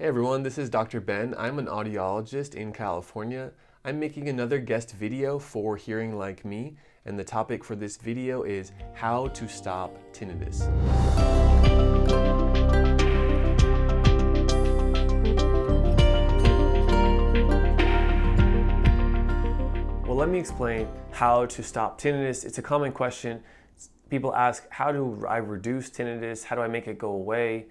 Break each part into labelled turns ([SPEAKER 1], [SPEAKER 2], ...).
[SPEAKER 1] Hey everyone, this is Dr. Ben. I'm an audiologist in California. I'm making another guest video for Hearing Like Me, and the topic for this video is how to stop tinnitus. Well, let me explain how to stop tinnitus. It's a common question. People ask, how do I reduce tinnitus? How do I make it go away?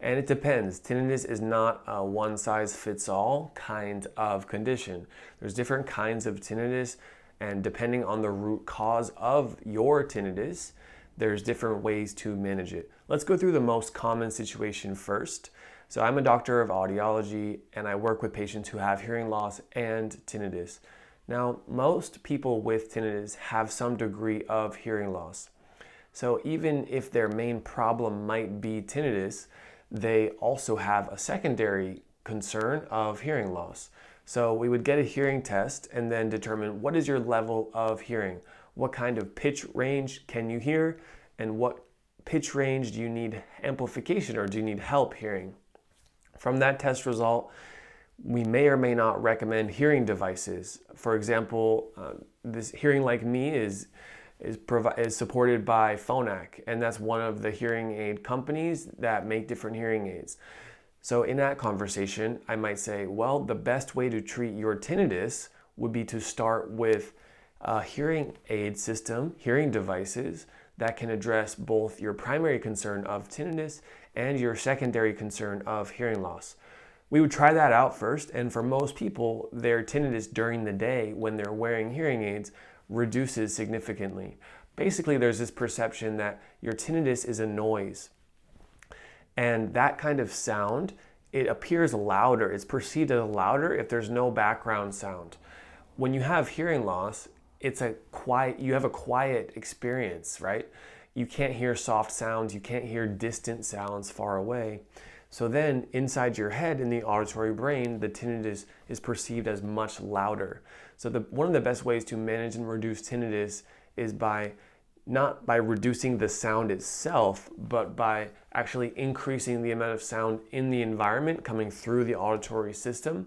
[SPEAKER 1] And it depends. Tinnitus is not a one-size-fits-all kind of condition. There's different kinds of tinnitus, and depending on the root cause of your tinnitus, there's different ways to manage it. Let's go through the most common situation first. So I'm a doctor of audiology, and I work with patients who have hearing loss and tinnitus. Now, most people with tinnitus have some degree of hearing loss. So even if their main problem might be tinnitus, they also have a secondary concern of hearing loss. So we would get a hearing test and then determine what is your level of hearing. What kind of pitch range can you hear, and what pitch range do you need amplification or do you need help hearing? From that test result, we may or may not recommend hearing devices. For example, this Hearing Like Me is supported by Phonak, and that's one of the hearing aid companies that make different hearing aids. So in that conversation, I might say, well, the best way to treat your tinnitus would be to start with a hearing aid system, hearing devices that can address both your primary concern of tinnitus and your secondary concern of hearing loss. We would try that out first, and for most people, their tinnitus during the day when they're wearing hearing aids reduces significantly. Basically, there's this perception that your tinnitus is a noise. And that kind of sound, it appears louder. It's perceived as louder if there's no background sound. When you have hearing loss, you have a quiet experience, right? You can't hear soft sounds, you can't hear distant sounds far away. So then inside your head in the auditory brain, the tinnitus is perceived as much louder. So one of the best ways to manage and reduce tinnitus is not by reducing the sound itself, but by actually increasing the amount of sound in the environment coming through the auditory system.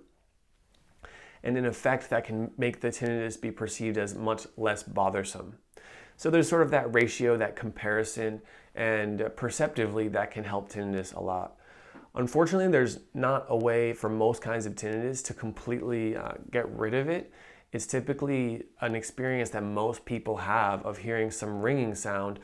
[SPEAKER 1] And in effect, that can make the tinnitus be perceived as much less bothersome. So there's sort of that ratio, that comparison, and perceptively that can help tinnitus a lot. Unfortunately, there's not a way for most kinds of tinnitus to completely get rid of it. It's typically an experience that most people have of hearing some ringing sound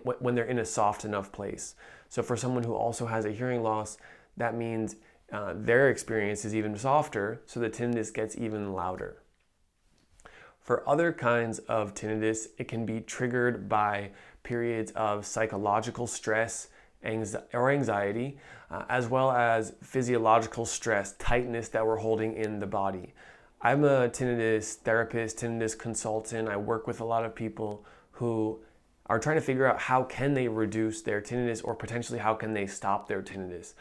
[SPEAKER 1] when they're in a soft enough place. So for someone who also has a hearing loss, that means their experience is even softer, so the tinnitus gets even louder. For other kinds of tinnitus, it can be triggered by periods of psychological stress or anxiety, as well as physiological stress, tightness that we're holding in the body. I'm a tinnitus therapist, tinnitus consultant. I work with a lot of people who are trying to figure out how can they reduce their tinnitus, or potentially how can they stop their tinnitus.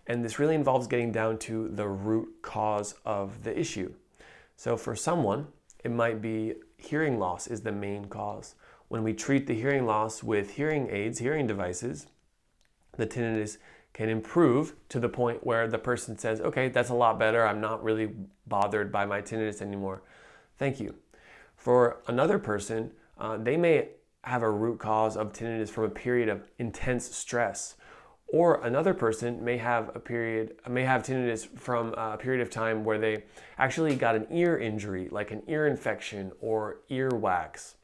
[SPEAKER 1] And this really involves getting down to the root cause of the issue. So for someone, it might be hearing loss is the main cause. When we treat the hearing loss with hearing aids, hearing devices, the tinnitus can improve to the point where the person says, okay, that's a lot better. I'm not really bothered by my tinnitus anymore. Thank you. For another person, they may have a root cause of tinnitus from a period of intense stress. Or another person may have tinnitus from a period of time where they actually got an ear injury, like an ear infection or earwax.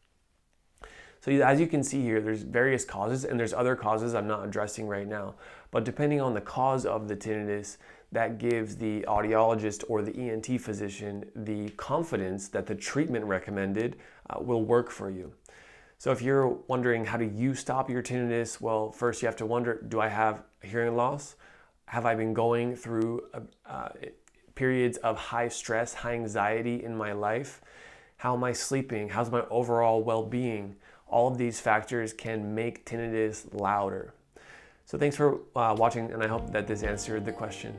[SPEAKER 1] So as you can see here, there's various causes, and there's other causes I'm not addressing right now. But depending on the cause of the tinnitus, that gives the audiologist or the ENT physician the confidence that the treatment recommended will work for you. So if you're wondering, how do you stop your tinnitus? Well, first you have to wonder, do I have hearing loss? Have I been going through periods of high stress, high anxiety in my life? How am I sleeping? How's my overall well-being? All of these factors can make tinnitus louder. So thanks for watching, and I hope that this answered the question.